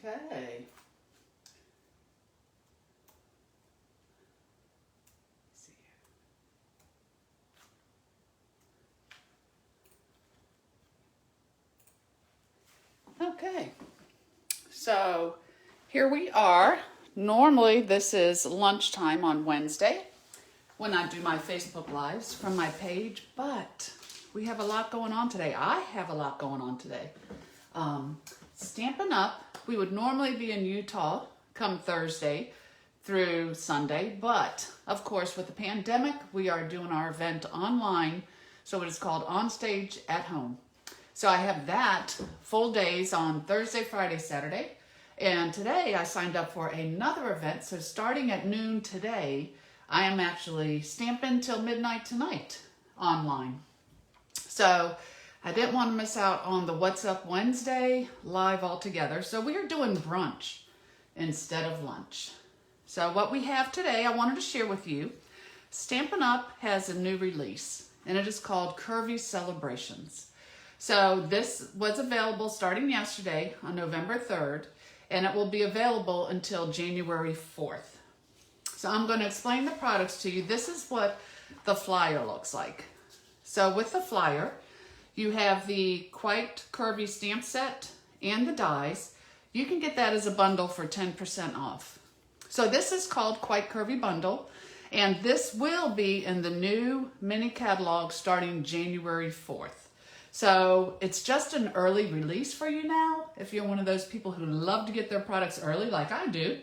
Okay. Let's see here. Okay. So here we are. Normally this is lunchtime on Wednesday when I do my Facebook Lives from my page, but we have a lot going on today. I have a lot going on today. Stampin' Up! We would normally be in Utah come Thursday through Sunday, but of course with the pandemic, we are doing our event online, so it is called On Stage at Home. So I have that full days on Thursday, Friday, Saturday, and today I signed up for another event, so starting at noon today, I am actually stamping till midnight tonight online. So I didn't want to miss out on the What's Up Wednesday live altogether. So we are doing brunch instead of lunch. So what we have today, I wanted to share with you. Stampin' Up! Has a new release, and it is called Curvy Celebrations. So this was available starting yesterday on November 3rd, and it will be available until January 4th. So I'm going to explain the products to you. This is what the flyer looks like. So with the flyer, you have the Quite Curvy stamp set and the dies. You can get that as a bundle for 10% off. So this is called Quite Curvy Bundle, and this will be in the new mini catalog starting January 4th. So it's just an early release for you now. If you're one of those people who love to get their products early like I do,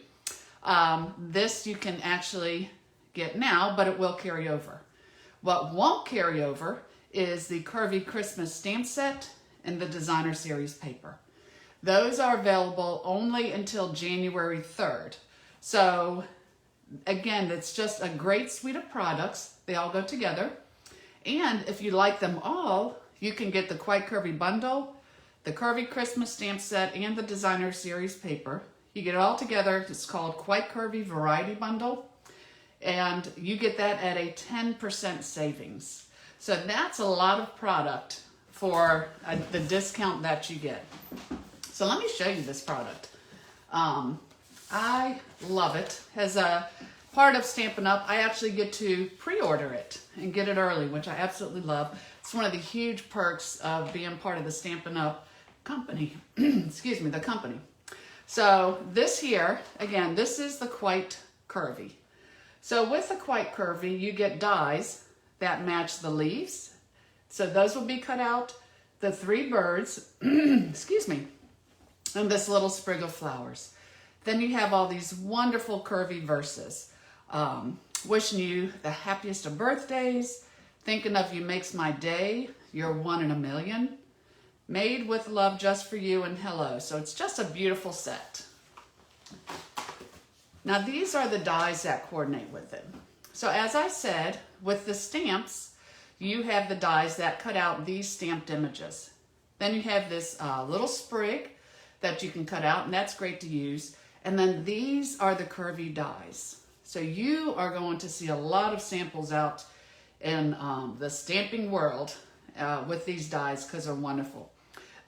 this you can actually get now, but it will carry over. What won't carry over is the Curvy Christmas stamp set and the designer series paper. Those are available only until January 3rd. So again, it's just a great suite of products. They all go together. And if you like them all, you can get the Quite Curvy Bundle, the Curvy Christmas stamp set, and the designer series paper. You get it all together. It's called Quite Curvy Variety Bundle. And you get that at a 10% savings. So that's a lot of product for the discount that you get. So let me show you this product. I love it. As a part of Stampin' Up, I actually get to pre-order it and get it early, which I absolutely love. It's one of the huge perks of being part of the Stampin' Up company. Excuse me, the company. So this here, again, this is the Quite Curvy. So with the Quite Curvy, you get dies that match the leaves. So those will be cut out, the 3 birds, excuse me, and this little sprig of flowers. Then you have all these wonderful curvy verses. Wishing you the happiest of birthdays, thinking of you makes my day, you're 1 in a million, made with love just for you, and hello. So it's just a beautiful set. Now these are the dies that coordinate with it. So as I said, with the stamps, you have the dies that cut out these stamped images. Then you have this little sprig that you can cut out, and that's great to use. And then these are the curvy dies. So you are going to see a lot of samples out in the stamping world with these dies because they're wonderful.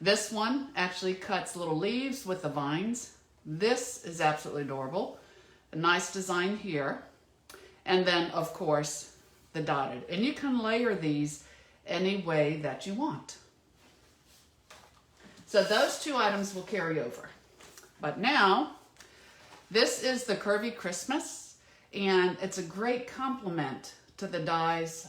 This one actually cuts little leaves with the vines. This is absolutely adorable. A nice design here. And then, of course, the dotted. And you can layer these any way that you want. So those 2 items will carry over. But now, this is the Curvy Christmas, and it's a great complement to the dies,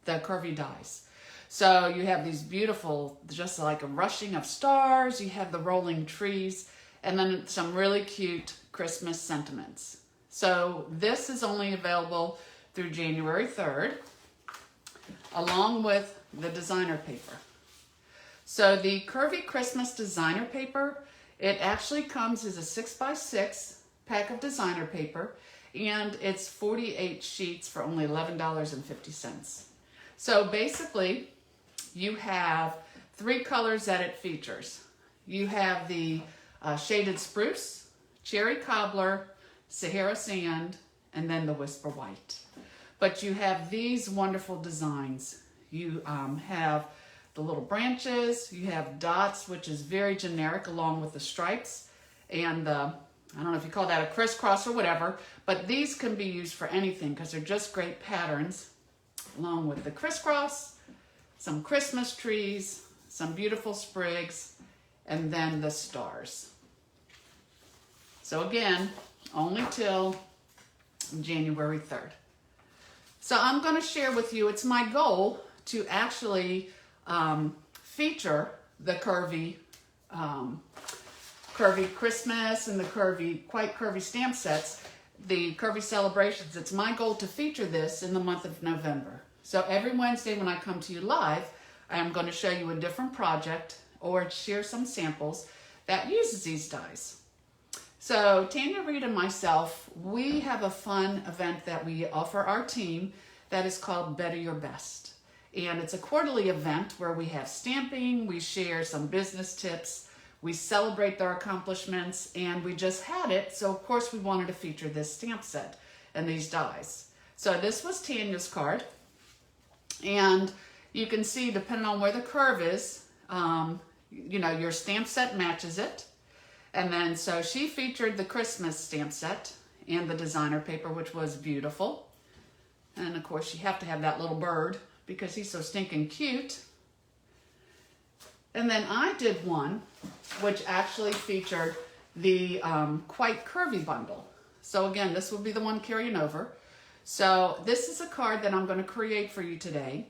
the curvy dies. So you have these beautiful, just like a rushing of stars, you have the rolling trees, and then some really cute Christmas sentiments. So this is only available through January 3rd, along with the designer paper. So the Curvy Christmas designer paper, it actually comes as a 6x6 pack of designer paper, and it's 48 sheets for only $11.50. So basically, you have 3 colors that it features. You have the shaded spruce, cherry cobbler, Sahara sand, and then the whisper white. But you have these wonderful designs. You have the little branches, you have dots, which is very generic along with the stripes, and I don't know if you call that a crisscross or whatever, but these can be used for anything because they're just great patterns, along with the crisscross, some Christmas trees, some beautiful sprigs, and then the stars. So again, only till January 3rd. So I'm going to share with you, it's my goal to actually feature the curvy Christmas and the quite curvy stamp sets, the Curvy Celebrations. It's my goal to feature this in the month of November. So every Wednesday when I come to you live, I am going to show you a different project or share some samples that uses these dies. So Tanya Reed and myself, we have a fun event that we offer our team that is called Better Your Best. And it's a quarterly event where we have stamping, we share some business tips, we celebrate their accomplishments, and we just had it, so of course we wanted to feature this stamp set and these dies. So this was Tanya's card, and you can see depending on where the curve is, your stamp set matches it. And then so she featured the Christmas stamp set and the designer paper, which was beautiful. And of course you have to have that little bird because he's so stinking cute. And then I did one which actually featured the quite curvy bundle. So again, this will be the one carrying over. So this is a card that I'm going to create for you today,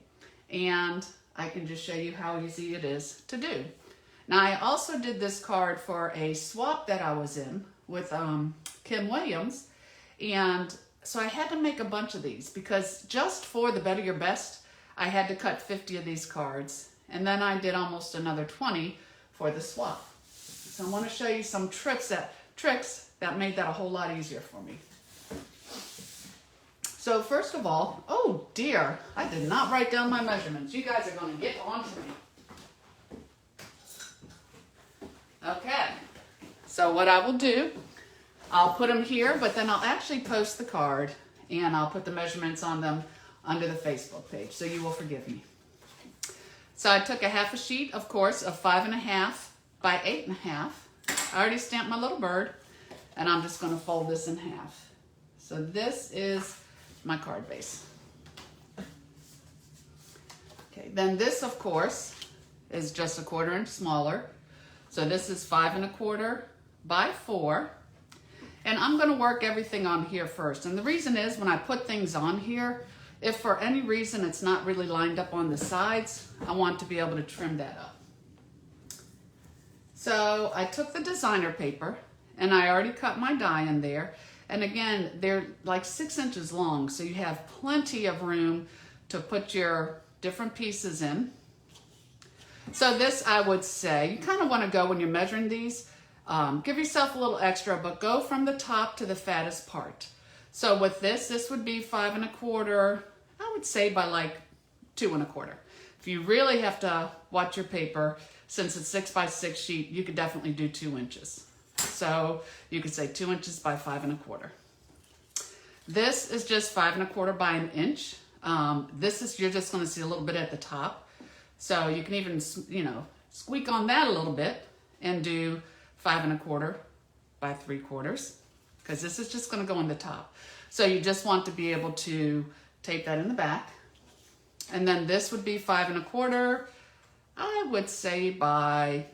and I can just show you how easy it is to do. Now I also did this card for a swap that I was in with Kim Williams, and so I had to make a bunch of these because just for the Better Your Best, I had to cut 50 of these cards, and then I did almost another 20 for the swap. So I want to show you some tricks that made that a whole lot easier for me. So first of all, oh dear, I did not write down my measurements. You guys are going to get on to me. Okay, so what I will do, I'll put them here, but then I'll actually post the card and I'll put the measurements on them under the Facebook page, so you will forgive me. So I took a half a sheet, of course, of 5.5 by 8.5. I already stamped my little bird, and I'm just going to fold this in half. So this is my card base. Okay, then this, of course, is just a 1/4 inch smaller. So this is 5.25 by 4. And I'm going to work everything on here first. And the reason is when I put things on here, if for any reason it's not really lined up on the sides, I want to be able to trim that up. So I took the designer paper and I already cut my die in there. And again, they're like 6 inches long, so you have plenty of room to put your different pieces in. So this, I would say, you kind of want to go when you're measuring these, give yourself a little extra, but go from the top to the fattest part. So with this would be 5.25, I would say by like 2.25. If you really have to watch your paper, since it's 6 by 6 sheet, you could definitely do 2 inches. So you could say 2 inches by 5.25. This is just 5.25 by 1 inch. You're just going to see a little bit at the top. So you can even, squeak on that a little bit and do 5.25 by 3/4, because this is just going to go in the top. So you just want to be able to tape that in the back. And then this would be 5.25, I would say by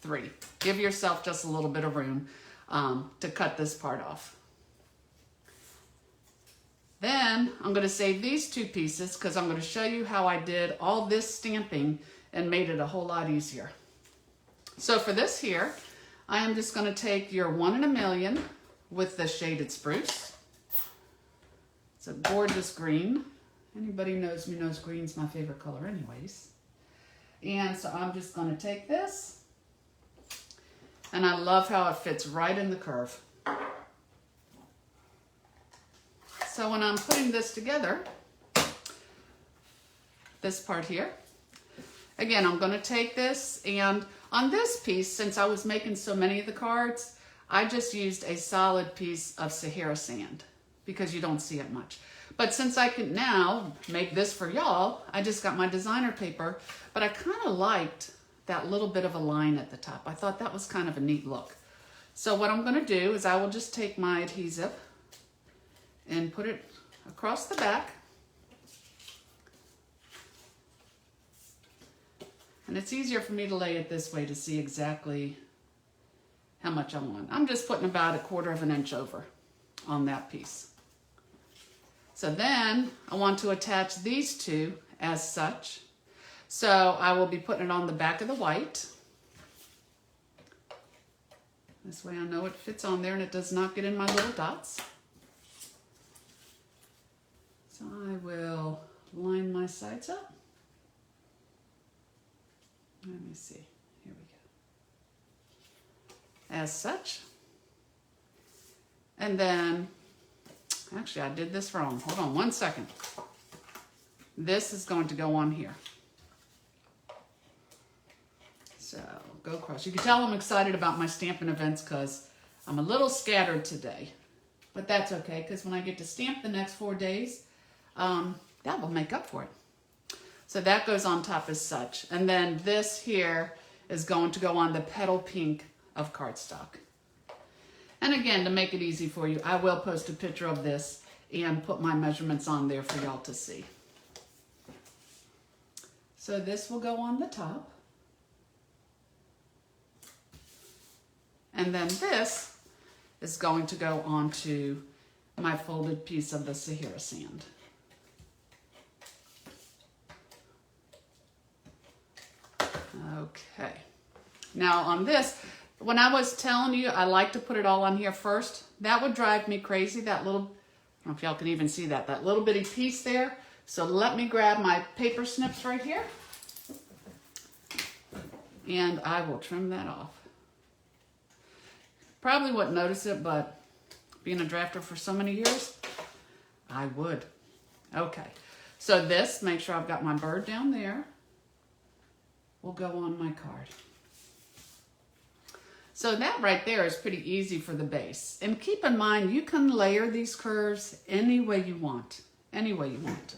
3. Give yourself just a little bit of room to cut this part off. Then I'm going to save these 2 pieces because I'm going to show you how I did all this stamping and made it a whole lot easier. So for this here, I am just going to take your 1 in a million with the shaded spruce. It's a gorgeous green. Anybody knows me knows green's my favorite color anyways. And so I'm just going to take this, and I love how it fits right in the curve. So when I'm putting this together, this part here, again, I'm going to take this, and on this piece, since I was making so many of the cards, I just used a solid piece of Sahara sand because you don't see it much. But since I can now make this for y'all, I just got my designer paper, but I kind of liked that little bit of a line at the top. I thought that was kind of a neat look. So what I'm going to do is I will just take my adhesive and put it across the back. And it's easier for me to lay it this way to see exactly how much I want. I'm just putting about 1/4 of an inch over on that piece. So then I want to attach these two as such. So I will be putting it on the back of the white. This way I know it fits on there and it does not get in my little dots. So I will line my sides up. Let me see. Here we go. As such. And then, actually I did this wrong. Hold on 1 second. This is going to go on here. So go across. You can tell I'm excited about my stamping events because I'm a little scattered today. But that's okay because when I get to stamp the next 4 days, that will make up for it. So that goes on top as such. And then this here is going to go on the petal pink of cardstock. And again, to make it easy for you, I will post a picture of this and put my measurements on there for y'all to see. So this will go on the top. And then this is going to go onto my folded piece of the Sahara sand. Okay. Now on this, when I was telling you I like to put it all on here first, that would drive me crazy, that little, I don't know if y'all can even see that, that little bitty piece there. So let me grab my paper snips right here and I will trim that off. Probably wouldn't notice it, but being a drafter for so many years, I would. Okay, so this, make sure I've got my bird down there, will go on my card. So that right there is pretty easy for the base. And keep in mind, you can layer these curves any way you want, any way you want.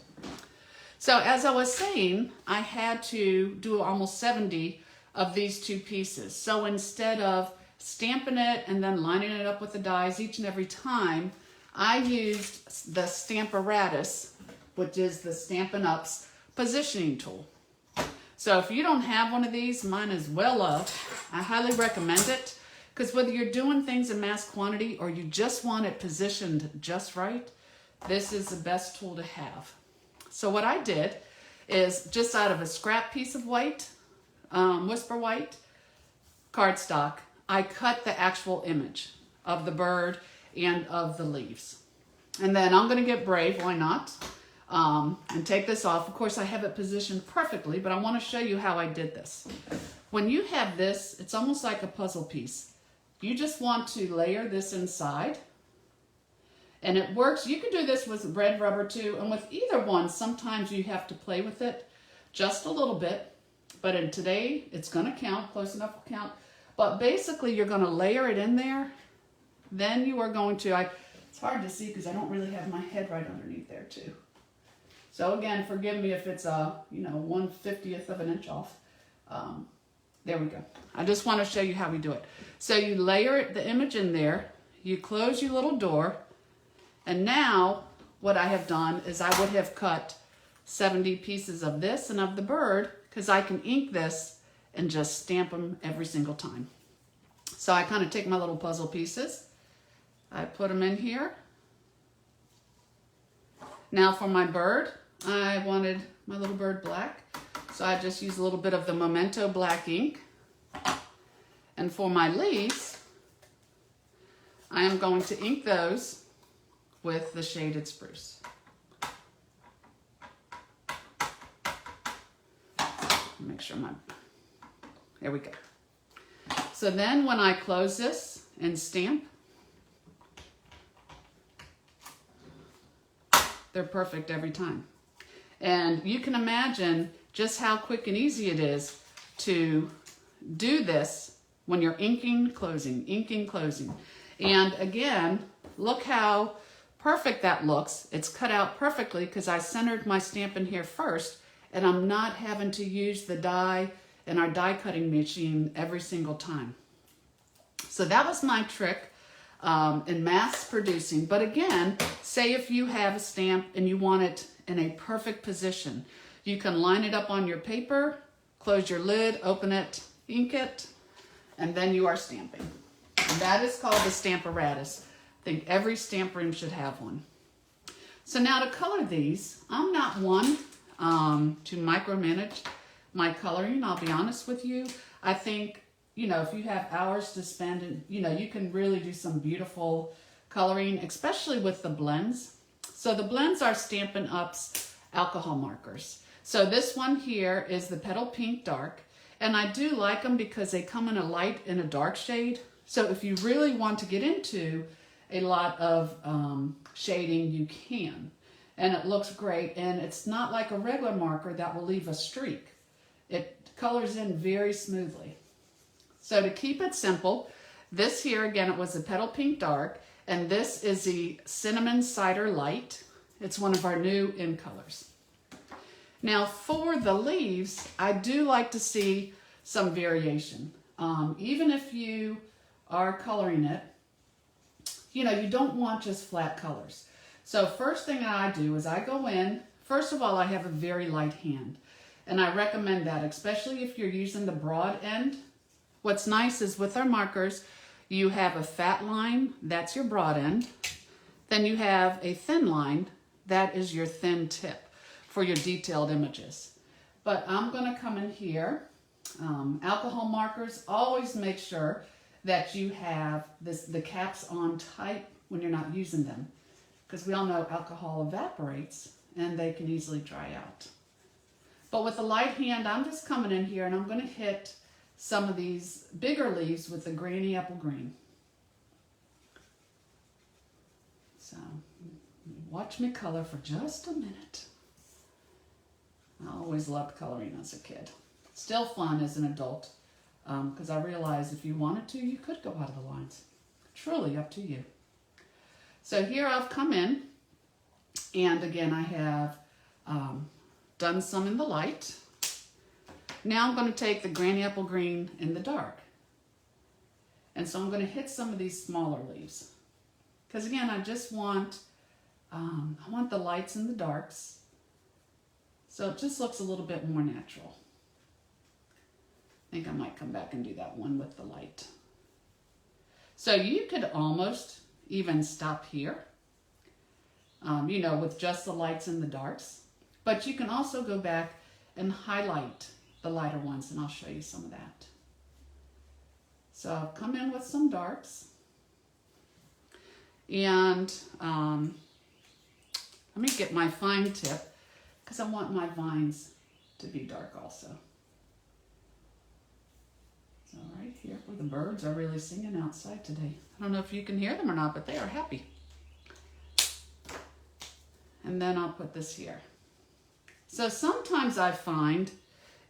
So as I was saying, I had to do almost 70 of these two pieces. So instead of stamping it and then lining it up with the dies each and every time, I used the Stamparatus, which is the Stampin' Up's positioning tool. So if you don't have one of these, mine is well up. I highly recommend it because whether you're doing things in mass quantity or you just want it positioned just right, this is the best tool to have. So what I did is just out of a scrap piece of white, Whisper White cardstock, I cut the actual image of the bird and of the leaves. And then I'm going to get brave, why not? And take this off. Of course, I have it positioned perfectly, but I want to show you how I did this. When you have this, it's almost like a puzzle piece. You just want to layer this inside. And it works. You can do this with red rubber too. And with either one, sometimes you have to play with it just a little bit. But in today, it's going to count. Close enough will count. But basically, you're going to layer it in there. Then you are going to, it's hard to see because I don't really have my head right underneath there too. So again, forgive me if it's a, 1/50th of an inch off. There we go. I just want to show you how we do it. So you layer the image in there, you close your little door, and now what I have done is I would have cut 70 pieces of this and of the bird because I can ink this and just stamp them every single time. So I kind of take my little puzzle pieces, I put them in here. Now for my bird, I wanted my little bird black, so I just use a little bit of the Memento black ink. And for my leaves, I am going to ink those with the shaded spruce. Make sure there we go. So then when I close this and stamp, they're perfect every time. And you can imagine just how quick and easy it is to do this when you're inking, closing, inking, closing. And again, look how perfect that looks. It's cut out perfectly because I centered my stamp in here first, and I'm not having to use the die and our die cutting machine every single time. So that was my trick in mass producing. But again, say if you have a stamp and you want it in a perfect position, you can line it up on your paper, close your lid, open it, ink it, and then you are stamping. And that is called the Stamparatus. I think every stamp room should have one. So now to color these, I'm not one to micromanage my coloring, I'll be honest with you. I think, you know, if you have hours to spend, and you know, you can really do some beautiful coloring, especially with the blends. So the blends are Stampin' Up's alcohol markers. So this one here is the Petal Pink Dark, and I do like them because they come in a light and a dark shade. So if you really want to get into a lot of shading, you can. And it looks great, and it's not like a regular marker that will leave a streak. It colors in very smoothly. So to keep it simple, this here, again, it was the Petal Pink Dark, and this is the Cinnamon Cider Light. It's one of our new in colors. Now for the leaves, I do like to see some variation. Even if you are coloring it, you know, you don't want just flat colors. So first thing I do is I go in, first of all, I have a very light hand. And I recommend that, especially if you're using the broad end. What's nice is with our markers, you have a fat line, that's your broad end. Then you have a thin line, that is your thin tip for your detailed images. But I'm gonna come in here. Alcohol markers, always make sure that you have the caps on tight when you're not using them. Because we all know alcohol evaporates and they can easily dry out. But with the light hand, I'm just coming in here and I'm going to hit some of these bigger leaves with the Granny Apple Green. So, watch me color for just a minute. I always loved coloring as a kid. Still fun as an adult, because I realized if you wanted to, you could go out of the lines. Truly up to you. So here I've come in, and again I have done some in the light. Now I'm going to take the Granny Apple Green in the dark. And so I'm going to hit some of these smaller leaves. Because again, I just want, I want the lights and the darks. So it just looks a little bit more natural. I think I might come back and do that one with the light. So you could almost even stop here, you know, with just the lights and the darks. But you can also go back and highlight the lighter ones, and I'll show you some of that. So I'll come in with some darks. And let me get my fine tip, because I want my vines to be dark also. So right here, where the birds are really singing outside today. I don't know if you can hear them or not, but they are happy. And then I'll put this here. So sometimes I find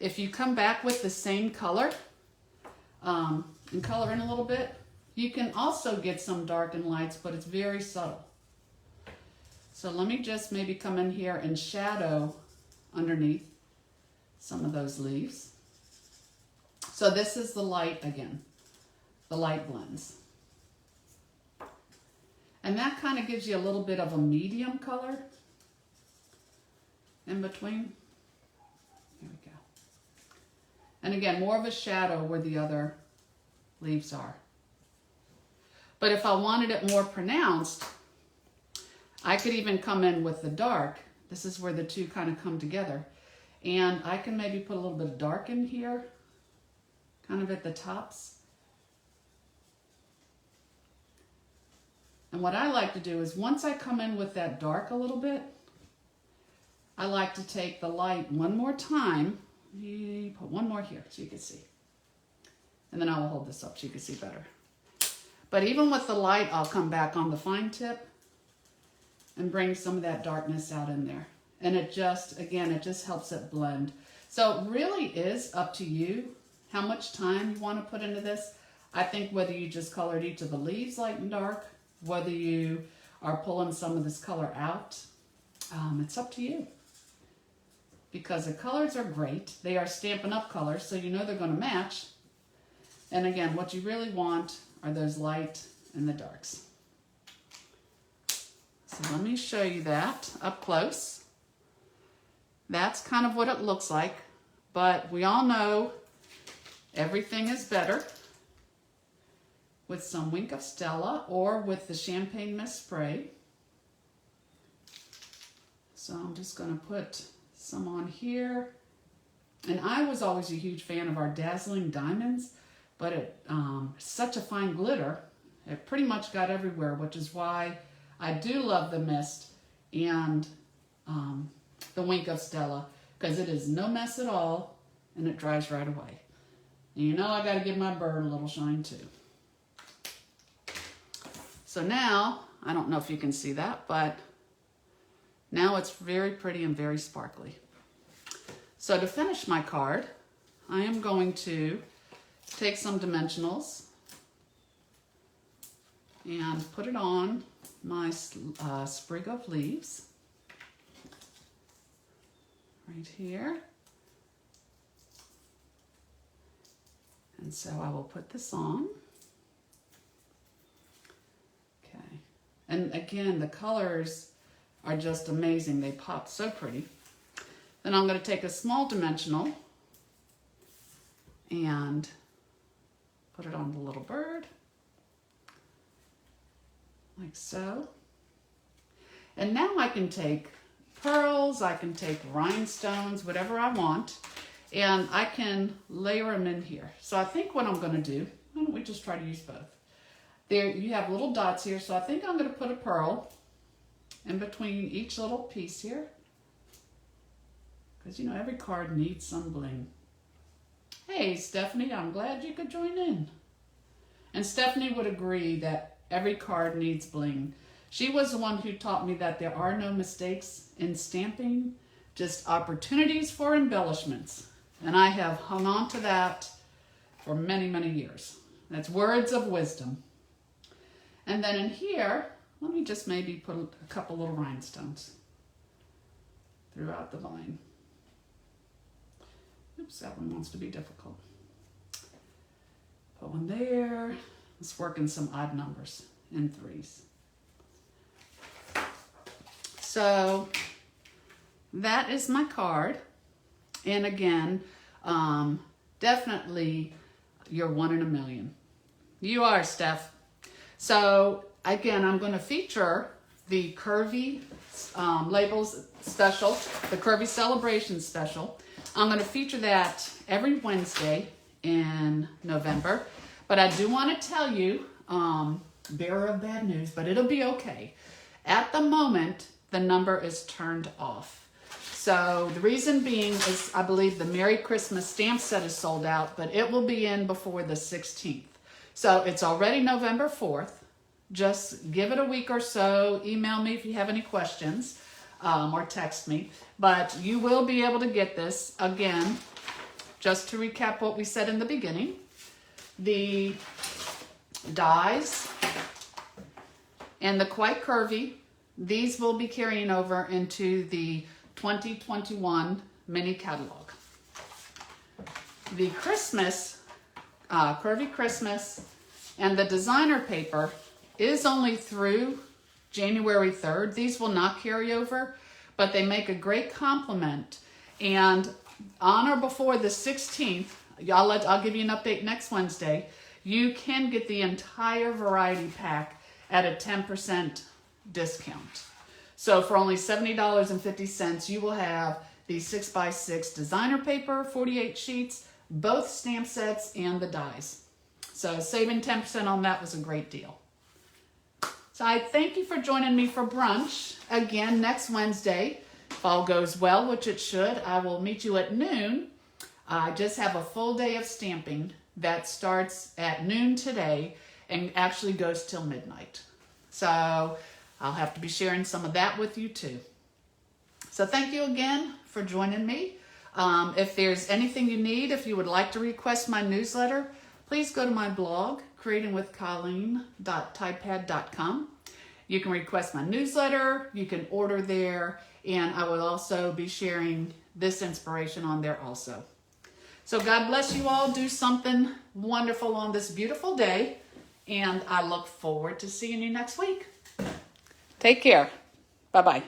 if you come back with the same color and color in a little bit, you can also get some dark and lights, but it's very subtle. So let me just maybe come in here and shadow underneath some of those leaves. So this is the light again, the light blends. And that kind of gives you a little bit of a medium color in between. Here we go. And again, more of a shadow where the other leaves are. But if I wanted it more pronounced, I could even come in with the dark. This is where the two kind of come together. And I can maybe put a little bit of dark in here, kind of at the tops. And what I like to do is once I come in with that dark a little bit, I like to take the light one more time. Put one more here so you can see. And then I will hold this up so you can see better. But even with the light, I'll come back on the fine tip and bring some of that darkness out in there. And it just, again, it just helps it blend. So it really is up to you how much time you want to put into this. I think whether you just colored each of the leaves light and dark, whether you are pulling some of this color out, it's up to you. Because the colors are great. They are Stampin' Up colors, so you know they're going to match. And again, what you really want are those light and the darks. So let me show you that up close. That's kind of what it looks like, but we all know everything is better with some Wink of Stella or with the Champagne Mist Spray. So I'm just going to put some on here. And I was always a huge fan of our Dazzling Diamonds, but it's such a fine glitter. It pretty much got everywhere, which is why I do love the mist and the Wink of Stella, because it is no mess at all and it dries right away. And you know I got to give my bird a little shine too. So now, I don't know if you can see that, but now it's very pretty and very sparkly. So to finish my card, I am going to take some dimensionals and put it on my sprig of leaves right here. And so I will put this on. Okay. And again, the colors are just amazing. They pop so pretty. Then I'm going to take a small dimensional and put it on the little bird, like so. And now I can take pearls, I can take rhinestones, whatever I want, and I can layer them in here. So I think what I'm going to do, why don't we just try to use both? There, you have little dots here, so I think I'm going to put a pearl in between each little piece here. Because, you know, every card needs some bling. Hey, Stephanie, I'm glad you could join in. And Stephanie would agree that every card needs bling. She was the one who taught me that there are no mistakes in stamping, just opportunities for embellishments. And I have hung on to that for many, many years. That's words of wisdom. And then in here, let me just maybe put a couple little rhinestones throughout the vine. Oops, that one wants to be difficult. Put one there. Let's work in some odd numbers in threes. So that is my card. And again, definitely you're one in a million. You are, Steph. So again, I'm going to feature the Curvy Labels special, the Curvy Celebrations special. I'm going to feature that every Wednesday in November. But I do want to tell you, bearer of bad news, but it'll be okay. At the moment, the number is turned off. So the reason being is I believe the Merry Christmas stamp set is sold out, but it will be in before the 16th. So it's already November 4th. Just give it a week or so. Email me if you have any questions or text me. But you will be able to get this. Again, just to recap what we said in the beginning. The dies and the Quite Curvy, these will be carrying over into the 2021 mini catalog. The Christmas, Curvy Christmas, and the designer paper is only through January 3rd. These will not carry over, but they make a great complement. And on or before the 16th, I'll give you an update next Wednesday, you can get the entire variety pack at a 10% discount. So for only $70.50, you will have the 6x6 designer paper, 48 sheets, both stamp sets, and the dies. So saving 10% on that was a great deal. So I thank you for joining me for brunch. Again, next Wednesday, if all goes well, which it should, I will meet you at noon. I just have a full day of stamping that starts at noon today and actually goes till midnight. So I'll have to be sharing some of that with you too. So thank you again for joining me. If there's anything you need, if you would like to request my newsletter, please go to my blog, creatingwithcolleen.typepad.com. You can request my newsletter, you can order there, and I will also be sharing this inspiration on there also. So God bless you all. Do something wonderful on this beautiful day, And I look forward to seeing you next week. Take care. Bye-bye.